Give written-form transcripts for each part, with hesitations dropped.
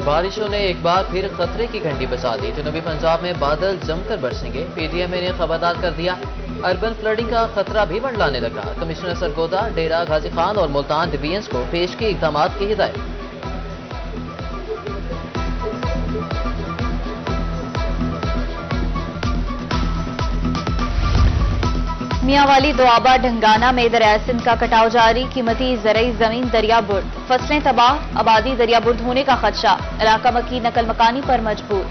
बारिशों ने एक बार फिर खतरे की घंटी बजा दी। जनूबी पंजाब में बादल जमकर बरसेंगे। पीटीएमए ने खबरदार कर दिया, अर्बन फ्लडिंग का खतरा भी मंडलाने लगा। कमिश्नर सरगोदा, डेरा गाजी खान और मुल्तान डिवीजन्स को पेश की इकदाम की हिदायत। मियांवाली दोआबा ढंगाना में दरिया सिंध का कटाव जारी। कीमती ज़रई जमीन दरिया बुर्द, फसलें तबाह, आबादी दरिया बुर्द होने का खदशा। इलाका मकी नकल मकानी पर मजबूर।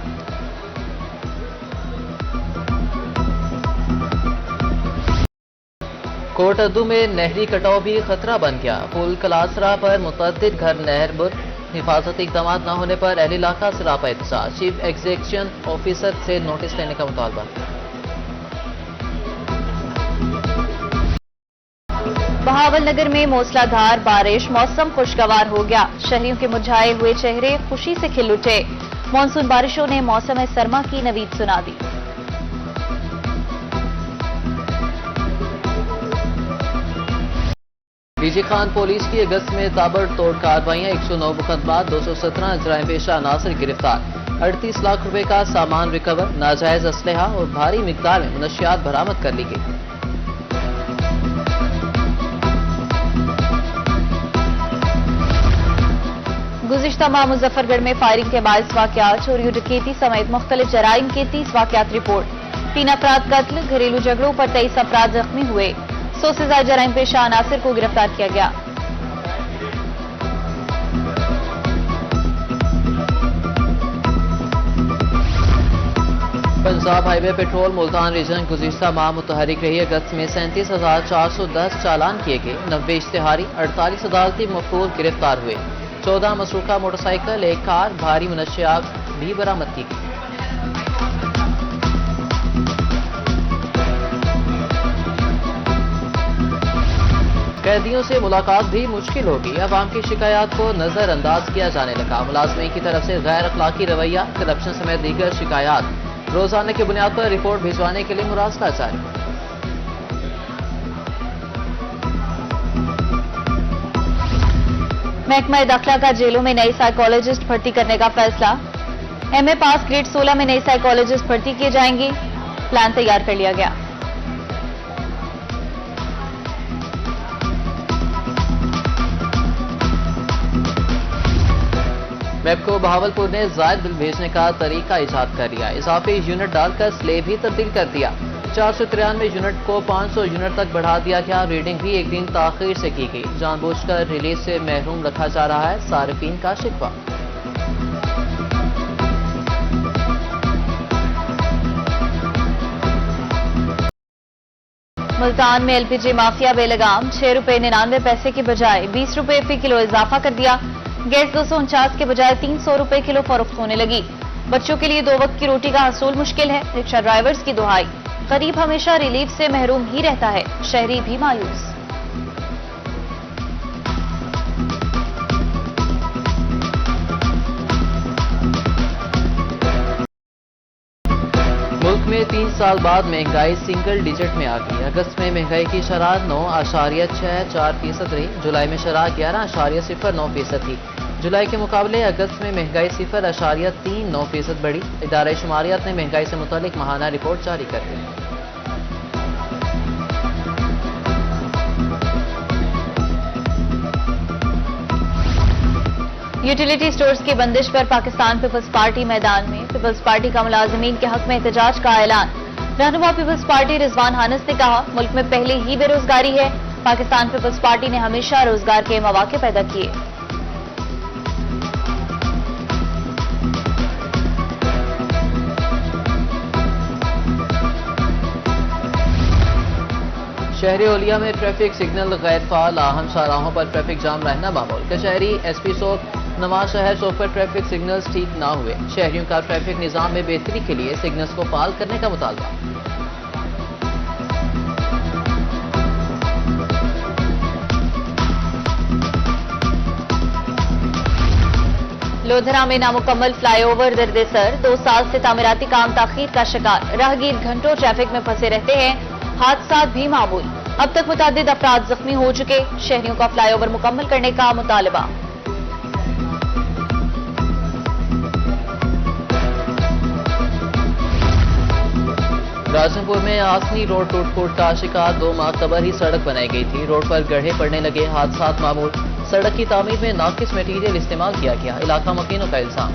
कोट अद्दू में नहरी कटाव भी खतरा बन गया। पुल कलासरा पर मुतअद्दिद घर नहर बुर्द। हिफाजती इकदाम न होने पर अहल इलाका से रापा एहतजाज। चीफ एग्जीक्यूशन ऑफिसर से नोटिस लेने का मुतालबा। बहावलनगर में मूसलाधार बारिश, मौसम खुशगवार हो गया। शहरियों के मुरझाए हुए चेहरे खुशी से खिल उठे। मानसून बारिशों ने मौसम सरमा की नवीद सुना दी। डीजी खान पुलिस की अगस्त में ताबड़तोड़ कार्रवाइयां। 109 मुकदमात, 217 जराइम पेशा अनासर गिरफ्तार। 38 लाख रुपए का सामान रिकवर। नाजायज असलहा और भारी मिकदार में मुनशियात बरामद कर ली गई। गुज़िश्ता माह मुजफ्फरगढ़ में फायरिंग के 22 वाकयात, चोरी डकैती समेत मुख्तलिफ जराइम के 30 वाकयात रिपोर्ट। 3 अफराद कत्ल, घरेलू झगड़ों पर 23 अफराद जख्मी हुए। 100 से ज्यादा जराइम पेशा अनासिर को गिरफ्तार किया गया। Punjab highway patrol Multan region गुज़िश्ता माह मुतहरिक रही। अगस्त में 37,410 चालान किए गए। 90 इश्तिहारी, 48 अदालती मफरूर गिरफ्तार हुए। 14 मसरूका मोटरसाइकिल, एक कार, भारी मुनशियात भी बरामद की गई। कैदियों से मुलाकात भी मुश्किल होगी। अवाम की शिकायत को नजरअंदाज किया जाने लगा। मुलाजमीन की तरफ से गैर अखलाकी रवैया, करप्शन समेत दीगर शिकायत रोजाना की बुनियाद पर रिपोर्ट भिजवाने के लिए मुरासला जारी। महकमा दाखिला का जेलों में नए साइकोलॉजिस्ट भर्ती करने का फैसला। एमए पास ग्रेड 16 में नए साइकोलॉजिस्ट भर्ती किए जाएंगे। प्लान तैयार कर लिया गया। मैपको बहावलपुर ने जायद बिल भेजने का तरीका ईजाद कर लिया। इजाफी यूनिट डालकर स्लेब भी तब्दील कर दिया। 493 यूनिट को 500 यूनिट तक बढ़ा दिया गया। रीडिंग भी एक दिन ताखीर से की गई। जानबूझकर रिलीज से महरूम रखा जा रहा है, सारिफीन का शिकवा। मुल्तान में एलपीजी माफिया बेलगाम। 6 रुपए 99 पैसे के बजाय 20 रुपए फी किलो इजाफा कर दिया। गैस 249 के बजाय 300 रुपए किलो फरोख्त होने लगी। बच्चों के लिए 2 वक्त की रोटी का हसूल मुश्किल है। रिक्शा ड्राइवर्स की दुहाई। गरीब हमेशा रिलीफ से महरूम ही रहता है, शहरी भी मायूस। मुल्क में 3 साल बाद महंगाई सिंगल डिजिट में आ गई। अगस्त में महंगाई की शरह 9.64% रही। जुलाई में शरह 11.09% थी। जुलाई के मुकाबले अगस्त में महंगाई 0.39% बढ़ी। इदारा शुमारियात ने महंगाई से मुतालिक माहाना रिपोर्ट जारी कर दी। यूटिलिटी स्टोर्स की बंदिश पर पाकिस्तान पीपल्स पार्टी मैदान में। पीपल्स पार्टी का मुलाजिमीन के हक में एहतजाज का ऐलान। रहनुमा पीपल्स पार्टी रिजवान हानिस ने कहा, मुल्क में पहले ही बेरोजगारी है। पाकिस्तान पीपल्स पार्टी ने हमेशा रोजगार के मौके पैदा किए। शहरी ओलिया में ट्रैफिक सिग्नल गैर फाल। अहम शाहराहों पर ट्रैफिक जाम रहना मामूल। कचहरी, एसपी सोप, नवाज शहर चौक पर ट्रैफिक सिग्नल्स ठीक ना हुए। शहरियों का ट्रैफिक निजाम में बेहतरी के लिए सिग्नल्स को फाल करने का मुतालबा। लोधरा में नामुकम्मल फ्लाईओवर दर्देसर। 2 साल से तामीराती काम ताखीर का शिकार। राहगीर घंटों ट्रैफिक में फंसे रहते हैं। हादसा भी मामूल। अब तक मुतादिद अफराद जख्मी हो चुके। शहरियों का फ्लाईओवर मुकम्मल करने का मुतालबा। राजनपुर में आसनी रोड टूट-फूट का शिकार 2 माह कबल ही सड़क बनाई गई थी। रोड पर गड्ढे पड़ने लगे, हादसात मामूल। सड़क की तामीर में नाकिस मटीरियल इस्तेमाल किया गया, इलाका मकीनों का इल्जाम।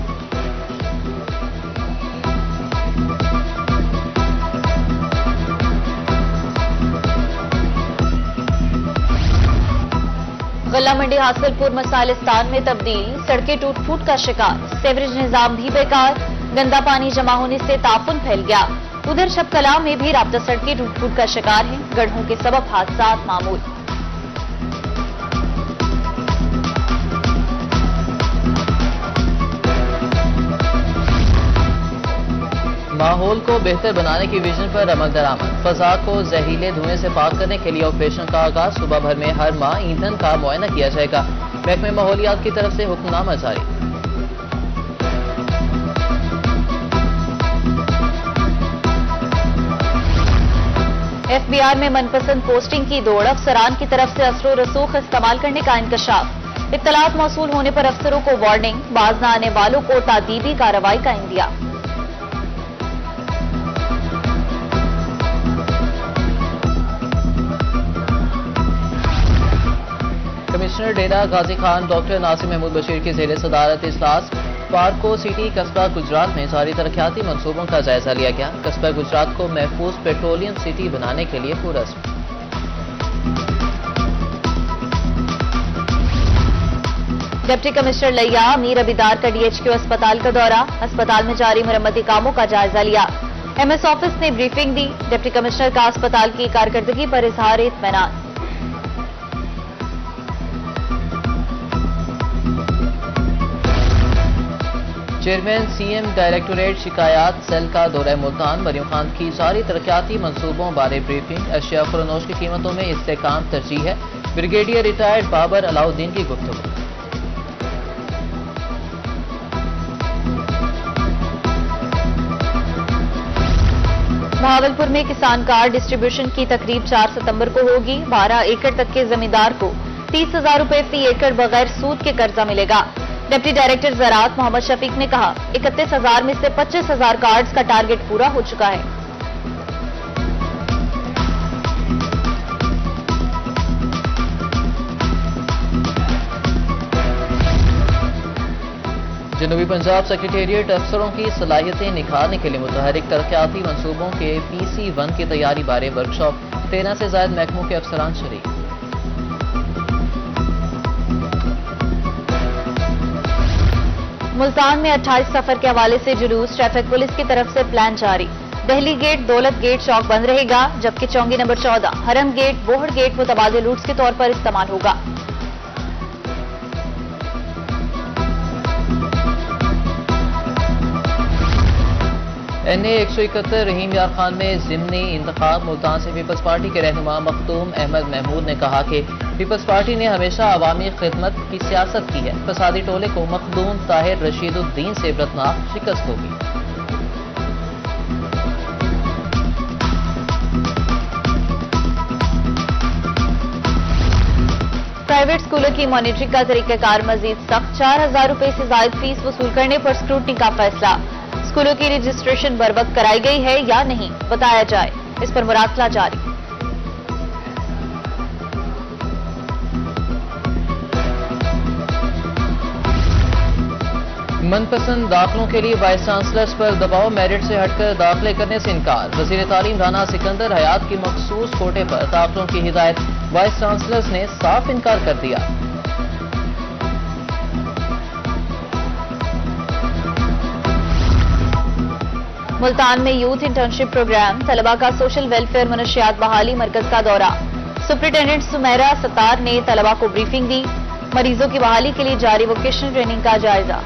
गल्ला मंडी हासिलपुर मसाइलिस्तान में तब्दील, सड़कें टूट-फूट का शिकार, सीवरेज निजाम भी बेकार, गंदा पानी जमा होने से तापुन फैल गया। उधर शबकला में भी राब्ता सड़कें टूट-फूट का शिकार हैं, गड्ढों के सबब हादसात मामूल। माहौल को बेहतर बनाने की विजन पर अमल दरामद, फजा को जहरीले धुएं से पाक करने के लिए ऑपरेशन का आगाज। सुबह भर में हर माह ईंधन का मुआयना किया जाएगा। महकमे माहौलियात की तरफ से हुक्मनामा जारी। एफबीआर में मनपसंद पोस्टिंग की दौड़, अफसरान की तरफ से असरो रसूख इस्तेमाल करने का इंकशाफ। इत्तलात मौसूल होने पर अफसरों को वार्निंग, बाज न आने वालों को तादीबी कार्रवाई का इंदिया। कमिश्नर डेरा गाजी खान डॉक्टर नासिर महमूद बशीर की जेर सदारत इजलास पार्को सिटी कस्बा गुजरात में जारी तरक्याती मंसूबों का जायजा लिया गया। कस्बा गुजरात को महफूज पेट्रोलियम सिटी बनाने के लिए पुरस्कार। डिप्टी कमिश्नर लिया मीर अबीदार का डीएचक्यू अस्पताल का दौरा, अस्पताल में जारी मरम्मती कामों का जायजा लिया। एमएस ऑफिस ने ब्रीफिंग दी, डिप्टी कमिश्नर का अस्पताल की कारकर्दगी पर इजहार इत्मीनान। चेयरमैन सीएम डायरेक्टोरेट शिकायत सेल का दौरा मुल्तान, मरियम खान की जारी तरक्याती मंसूबों बारे ब्रीफिंग। अशिया फरोनोश की कीमतों में इस्तेकाम तरजीह है, ब्रिगेडियर रिटायर्ड बाबर अलाउद्दीन की गुफ्तगू। भावलपुर में किसान कार्ड डिस्ट्रीब्यूशन की तकरीब 4 सितंबर को होगी। 12 एकड़ तक के जमींदार को 30,000 रुपए फी एकड़ बगैर सूद के कर्जा मिलेगा। डिप्टी डायरेक्टर ज़राअत मोहम्मद शफीक ने कहा, 31,000 में से 25,000 कार्ड्स का टारगेट पूरा हो चुका है। जनूबी पंजाब सेक्रेटेरिएट अफसरों की सलाहियतें निखारने के लिए मुतहरिक तरक्याती मंसूबों के PC1 की तैयारी बारे वर्कशॉप, 13 से ज्यादा महकमों के अफसरान शरीक। मुल्तान में 28 सफर के हवाले से जुलूस, ट्रैफिक पुलिस की तरफ से प्लान जारी। दहली गेट, दौलत गेट चौक बंद रहेगा, जबकि चौंगी नंबर 14, हरम गेट, बोहड़ गेट मुतबादिल रूट्स के तौर पर इस्तेमाल होगा। NA 171 रहीम यार खान में ज़िमनी इंतखाब। मुल्तान से पीपल्स पार्टी के रहनुमा मखदूम अहमद महमूद ने कहा कि पीपल्स पार्टी ने हमेशा अवामी खिदमत की सियासत की है। फसादी टोले को मखदूम ताहिर रशीदुद्दीन से इबरतनाक शिकस्त होगी। प्राइवेट स्कूलों की मॉनिटरिंग का तरीकाकार मजीद सख्त, 4,000 रुपए से ज्यादा फीस वसूल करने पर स्क्रूटनी का फैसला। स्कूलों की रजिस्ट्रेशन बर वक्त कराई गई है या नहीं बताया जाए, इस पर मुरासला जारी। मनपसंद दाखिलों के लिए वाइस चांसलर्स पर दबाव, मेरिट से हटकर दाखिले करने से इनकार। वजीर तालीम राना सिकंदर हयात की मखसूस कोटे पर दाखिलों की हिदायत, वाइस चांसलर्स ने साफ इनकार कर दिया। मुल्तान में यूथ इंटर्नशिप प्रोग्राम, तलबा का सोशल वेलफेयर मनशियात बहाली मरकज का दौरा। सुप्रिंटेंडेंट सुमेरा सत्तार ने तलबा को ब्रीफिंग दी, मरीजों की बहाली के लिए जारी वोकेशनल ट्रेनिंग का जायजा।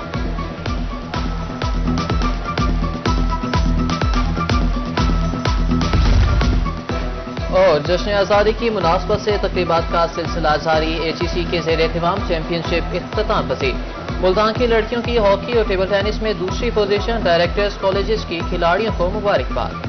और जश्न आज़ादी की मुनासबत से तकरीबात का सिलसिला जारी। ACC के ज़ेर एहतमाम चैंपियनशिप इख्तिताम पसीद। मुल्तान की लड़कियों की हॉकी और टेबल टेनिस में दूसरी पोजीशन, डायरेक्टर्स कॉलेजेस की खिलाड़ियों को मुबारकबाद।